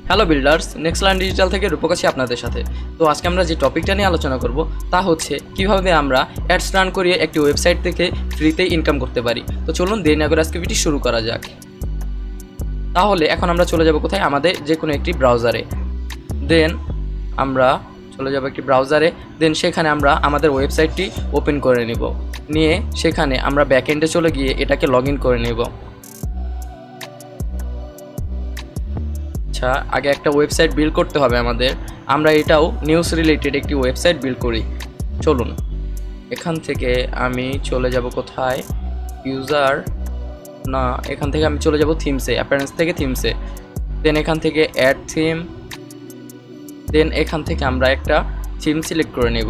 Hello builders, next line digital থেকে রূপক আছি আপনাদের সাথে। তো আজকে আমরা যে টপিকটা নিয়ে আলোচনা করব তা হচ্ছে কীভাবে আমরা অ্যাডস রান করিয়ে একটি ওয়েবসাইট থেকে ফ্রিতে ইনকাম করতে পারি। তো চলুন দেরি না করে আজকে ভিডিও শুরু করা যাক। তাহলে এখন আমরা চলে যাব কোথায়? আমাদের যে কোনো একটি ব্রাউজারে। দেন আমরা চলে যাব একটি ব্রাউজারে। দেন সেখানে আমরা আমাদের ওয়েবসাইটটি ওপেন করে নিব। নিয়ে সেখানে আমরা ব্যাকএন্ডে চলে গিয়ে এটাকে লগ ইন করে নেব। আচ্ছা, আগে একটা ওয়েবসাইট বিল্ড করতে হবে আমাদের। আমরা এটাও নিউজ রিলেটেড একটি ওয়েবসাইট বিল্ড করি। চলুন এখান থেকে আমি চলে যাব কোথায়? ইউজার না, এখান থেকে আমি চলে যাব থিমসে, অ্যাপিয়ারেন্স থেকে থিমসে। দেন এখান থেকে অ্যাড থিম। দেন এখান থেকে আমরা একটা থিম সিলেক্ট করে নেব,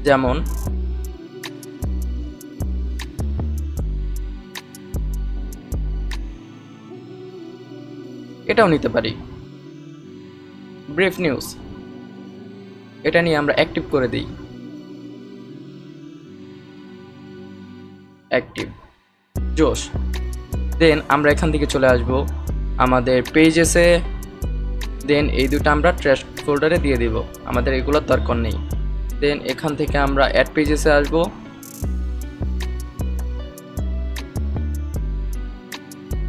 যেমন এটাও নিতে পারি, ব্রিফ নিউজ। এটা নিয়ে আমরা অ্যাক্টিভ করে দিই, অ্যাক্টিভ, জোশ। দেন আমরা এখান থেকে চলে আসব আমাদের পেজেসে। দেন এই দুটো আমরা ট্র্যাশ ফোল্ডারে দিয়ে দিব, আমাদের এগুলোর দরকার নেই। দেন এখান থেকে আমরা অ্যাড পেজেসে আসব।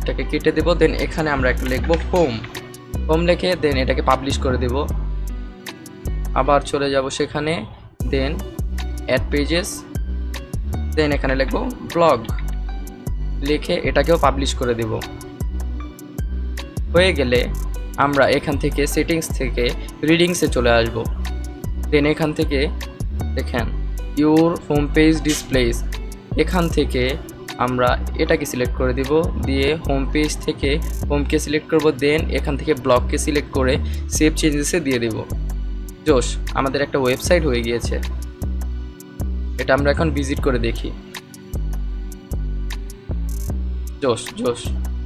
এটাকে কেটে দেব। দেন এখানে আমরা একটা লিখব হোম লিখে দেন এটাকে পাবলিশ করে দেব। আবার চলে যাব সেখানে, দেন অ্যাড পেজেস। দেন এখানে লিখব ব্লগ, লিখে এটাকেও পাবলিশ করে দেব। হয়ে গেলে আমরা এখান থেকে সেটিংস থেকে রিডিংসে চলে আসব। দেন এখান থেকে দেখেন ইউর হোম পেজ ডিসপ্লেস, এখান থেকে আমরা এটাকে সিলেক্ট করে দিব। দিয়ে হোম পেজ থেকে হোমকে সিলেক্ট করব। দেন এখান থেকে ব্লগকে সিলেক্ট করে সেভ চেঞ্জেসে দিয়ে দেব। জোশ, আমাদের একটা ওয়েবসাইট হয়ে গিয়েছে। এটা আমরা এখন ভিজিট করে দেখি। জোশ জোশ,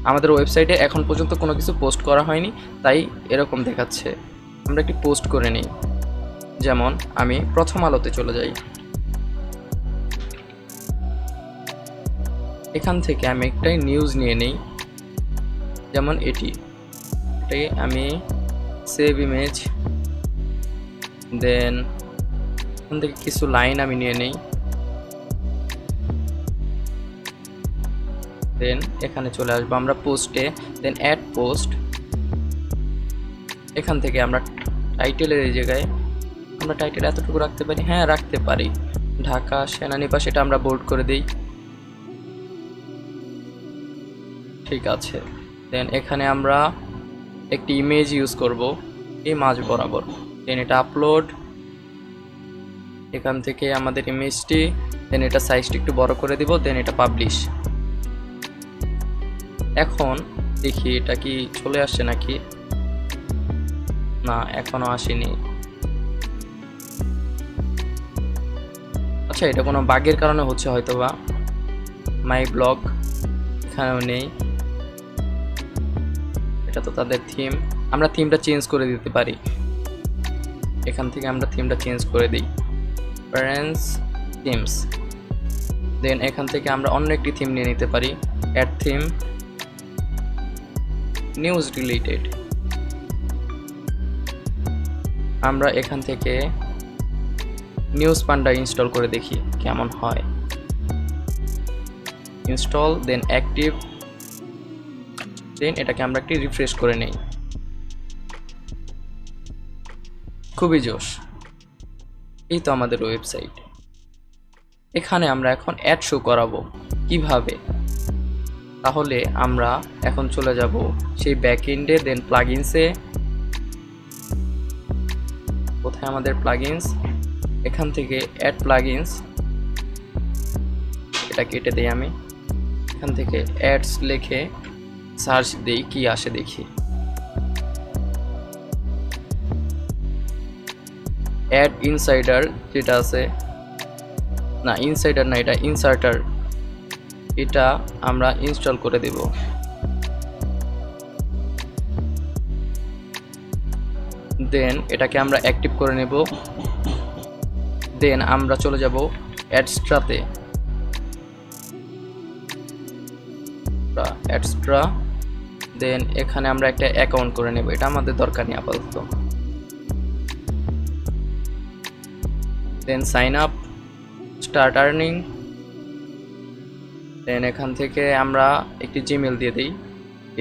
আমাদের ওয়েবসাইটে এখন পর্যন্ত কোনো কিছু পোস্ট করা হয়নি, তাই এরকম দেখাচ্ছে। আমরা একটি পোস্ট করে নিই, যেমন আমি প্রথম আলোতে চলে যাই। এখান থেকে আমি একটাই নিউজ নিয়ে নিই, যেমন এটাই আমি সেভ ইমেজ। দেন এখান থেকে কিছু লাইন আমি নিয়ে নিই। দেন এখানে চলে আসবো আমরা পোস্টে। দেন অ্যাড পোস্ট। এখান থেকে আমরা টাইটেলের এই জায়গায় আমরা টাইটেল এতটুকু রাখতে পারি, হ্যাঁ রাখতে পারি, ঢাকা সেনানিবাস, এটা আমরা বোল্ড করে দিই। ঠিক আছে। দেন এখানে আমরা একটি ইমেজ ইউজ করব এই মাঝ বরাবর। দেন এটা আপলোড, এখান থেকে আমাদের ইমেজটি, দেন এটা সাইজটি একটু বড় করে দিব। দেন এটা পাবলিশ। এখন দেখি এটা কি চলে আসছে নাকি না, এখনো আসেনি। আচ্ছা, এটা কোনো বাগের কারণে হচ্ছে হয়তোবা। মাই ব্লগ এখানেও নেই, এটা তো তাদের থিম। আমরা থিমটা চেঞ্জ করে দিতে পারি, এখান থেকে আমরা থিমটা চেঞ্জ করে দিই, প্যারেন্টস থিমস। দেন এখান থেকে আমরা অন্য একটি থিম নিয়ে নিতে পারি, অ্যাড থিম, নিউজ রিলেটেড। আমরা এখান থেকে নিউজ পান্ডা ইনস্টল করে দেখি কেমন হয়। ইনস্টল, দেন অ্যাক্টিভ। দেন এটাকে আমরা একটি রিফ্রেশ করে নেই। খুবই জোশ, এই তো আমাদের ওয়েবসাইট। এখানে আমরা এখন অ্যাড শো করাবো কিভাবে? তাহলে আমরা এখন চলে যাব সেই ব্যাকএন্ডে। দেন প্লাগইনসে, কোথায় আমাদের প্লাগইনস? এখান থেকে অ্যাড প্লাগইনস, এটা কেটে দেই আমি। এখান থেকে অ্যাডস লিখে সার্চ দেই, কি আসে দেখি। অ্যাড ইনসাইডার যেটা আছে, না ইনসাইডার না, এটা ইনসার্টার, এটা আমরা ইনস্টল করে দেব। দেন এটাকে আমরা অ্যাক্টিভ করে নেব। দেন আমরা চলে যাব এক্সট্রাতে, এক্সট্রা। দেন এখানে আমরা একটা অ্যাকাউন্ট করে নেব, এটা আমাদের দরকার নেই আপাতত। দেন সাইন আপ, স্টার্ট আর্নিং। দেন এখান থেকে আমরা একটি জিমেল দিয়ে দিই,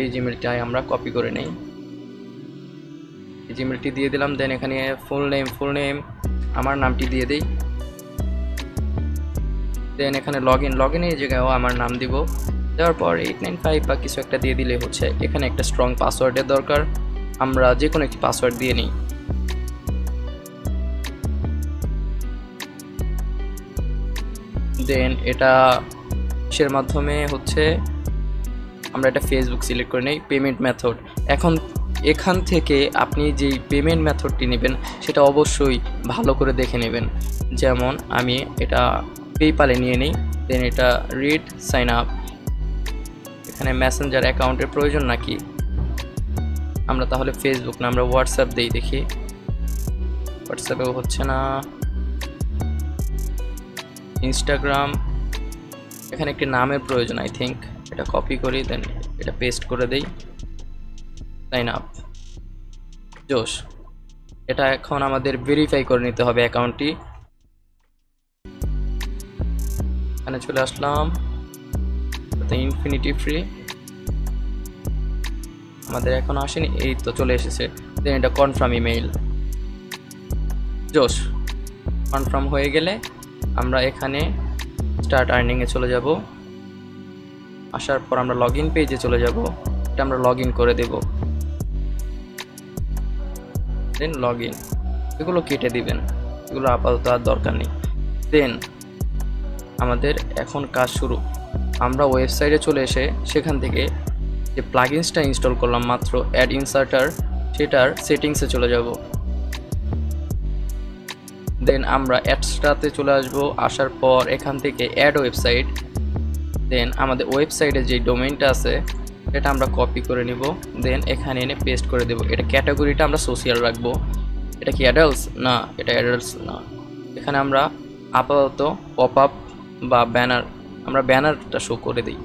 এই জিমেলটাই আমরা কপি করে নেই, এই জিমেলটি দিয়ে দিলাম। দেন এখানে ফুল নেম আমার নামটি দিয়ে দিই। দেন এখানে লগ ইন এই জায়গায়ও আমার নাম দিব। দেওয়ার পর 895 বা কিছু একটা দিয়ে দিলে হচ্ছে। এখানে একটা স্ট্রং পাসওয়ার্ডের দরকার, আমরা যে কোনো একটি পাসওয়ার্ড দিয়ে নিই। দেন এটা এর মাধ্যমে হচ্ছে আমরা এটা ফেসবুক সিলেক্ট করে নেই। পেমেন্ট মেথড, এখন এখান থেকে আপনি যেই পেমেন্ট মেথডটি নেবেন সেটা অবশ্যই ভালো করে দেখে নেবেন। যেমন আমি এটা পেপ্যালে নিয়ে নিই। দেন এটা রিড সাইন আপ, এখানে মেসেঞ্জার অ্যাকাউন্টের প্রয়োজন নাকি, আমরা তাহলে ফেসবুক না আমরা হোয়াটসঅ্যাপ দিই, দেখি হোয়াটসঅ্যাপেও হচ্ছে না। ইনস্টাগ্রাম, এখানে একটি নামের প্রয়োজন আই থিঙ্ক, এটা কপি করি দেন এটা পেস্ট করে দেই। সাইন আপ, জোশ। এটা এখন আমাদের ভেরিফাই করে নিতে হবে অ্যাকাউন্টটি। এখানে চলে আসলাম, ইনফিনিটি ফ্রি আমাদের এখন আসেনি, এই তো চলে এসেছে। দেন এটা কনফার্ম ইমেইল, জোশ। কনফার্ম হয়ে গেলে আমরা এখানে স্টার্ট আর্নিংয়ে চলে যাব। আসার পর আমরা লগ ইন পেজে চলে যাব, এটা আমরা লগ ইন করে দেব। দেন লগ ইন, এগুলো কেটে দিবেন, এগুলো আপাতত আর দরকার নেই। দেন আমাদের এখন কাজ শুরু। আমরা ওয়েবসাইটে চলে এসে সেখান থেকে যে প্লাগইনসটা ইনস্টল করলাম মাত্র অ্যাড ইনসার্টার, সেটার সেটিংসে চলে যাব। দেন আমরা অ্যাডসটাতে চলে আসব। আসার পর এখান থেকে অ্যাড ওয়েবসাইট, দেন আমাদের ওয়েবসাইটে যে ডোমেইনটা আছে এটা আমরা কপি করে নিব। দেন এখানে এনে পেস্ট করে দেব। এটা ক্যাটাগরিটা আমরা সোশ্যাল রাখবো। এটা কি অ্যাডাল্টস? না, এটা অ্যাডাল্টস না। এখানে আমরা আপাতত পপ আপ বা ব্যানার, আমরা ব্যানারটা শো করে দিই।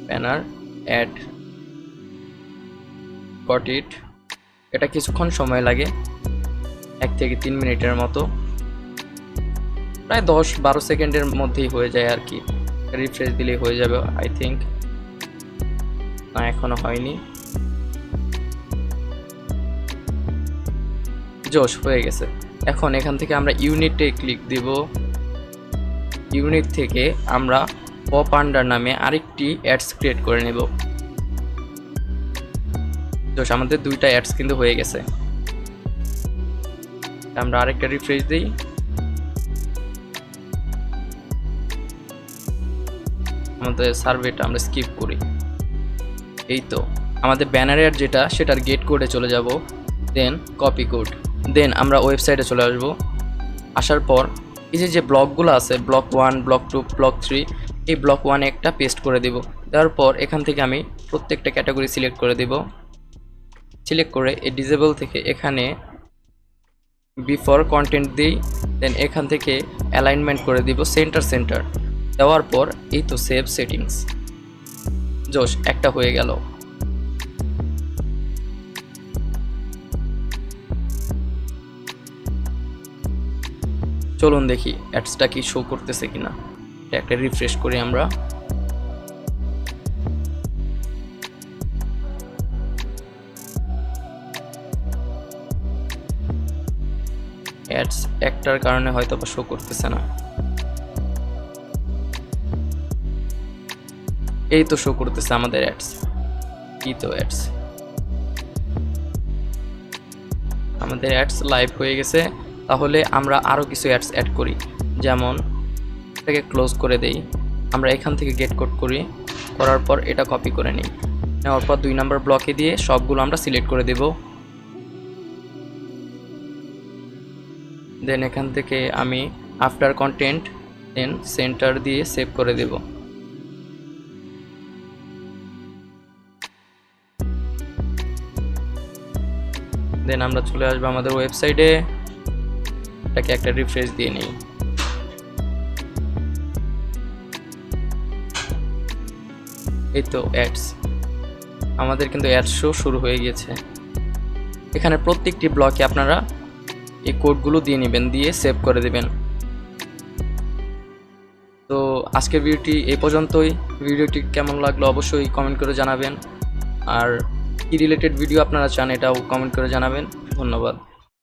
Banner add, got it. এটা কিছুক্ষণ সময় লাগে, 1 থেকে 3 মিনিটের মতো, প্রায় 10-12 সেকেন্ডের মধ্যেই হয়ে যায় আর কি। রিফ্রেশ দিলেই হয়ে যাবে আই থিঙ্ক। না, এখনো হয়নি। জোশ, হয়ে গেছে। এখন এখান থেকে আমরা ইউনিটে ক্লিক দিব। ইউনিট থেকে আমরা পপ আন্ডার নামে আরেকটি অ্যাডস ক্রিয়েট করে নেব। জোশ, আমাদের 2টা অ্যাডস কিন্তু হয়ে গেছে। আমরা আরেকটা রিফ্রেশ দিই। আমাদের সার্ভেটা আমরা স্কিপ করি। এই তো আমাদের ব্যানার অ্যাড যেটা, সেটার গেট কোডে চলে যাব। দেন কপি কোড। দেন আমরা ওয়েবসাইটে চলে আসব। আসার পর এই যে ব্লকগুলো আছে, ব্লক 1, ব্লক 2, ব্লক 3, এই ব্লক 1-এ একটা পেস্ট করে দেব। দেওয়ার পর এখান থেকে আমি প্রত্যেকটা ক্যাটাগরি সিলেক্ট করে দেব। সিলেক্ট করে এই ডিসেবল থেকে এখানে বিফোর কন্টেন্ট দিই। দেন এখান থেকে অ্যালাইনমেন্ট করে দিব সেন্টার। দেওয়ার পর এই তো সেভ সেটিংস। জোশ, একটা হয়ে গেল। চলুন দেখি অ্যাডসটা কি শো করতেছে কিনা। এটা একটা রিফ্রেশ করি আমরা। অ্যাডস একটার কারণে হয়তো বা শো করতেছে না। এই তো শো করতেছে আমাদের অ্যাডস। এই তো অ্যাডস, আমাদের অ্যাডস লাইভ হয়ে গেছে। তাহলে আমরা আরও কিছু অ্যাডস অ্যাড করি, যেমন এটাকে ক্লোজ করে দেই। আমরা এখান থেকে গেট কোড করি, করার পর এটা কপি করে নিই। নেওয়ার পর 2 নম্বর ব্লকে দিয়ে সবগুলো আমরা সিলেক্ট করে দেব। দেন এখান থেকে আমি আফটার কন্টেন্ট দেন সেন্টার দিয়ে সেভ করে দেব। দেন আমরা চলে আসবো আমাদের ওয়েবসাইটে। এটাকে একটা রিফ্রেশ দিয়ে নিই। এই তো অ্যাডস। আমাদের কিন্তু অ্যাড শো শুরু হয়ে গিয়েছে। এখানে প্রত্যেকটি ব্লকে আপনারা এই কোডগুলো দিয়ে নেবেন, দিয়ে সেভ করে দেবেন। তো আজকের ভিডিওটি এই পর্যন্তই। ভিডিওটি কেমন লাগলো অবশ্যই কমেন্ট করে জানাবেন, আর কি রিলেটেড ভিডিও আপনারা চান এটাও কমেন্ট করে জানাবেন। ধন্যবাদ।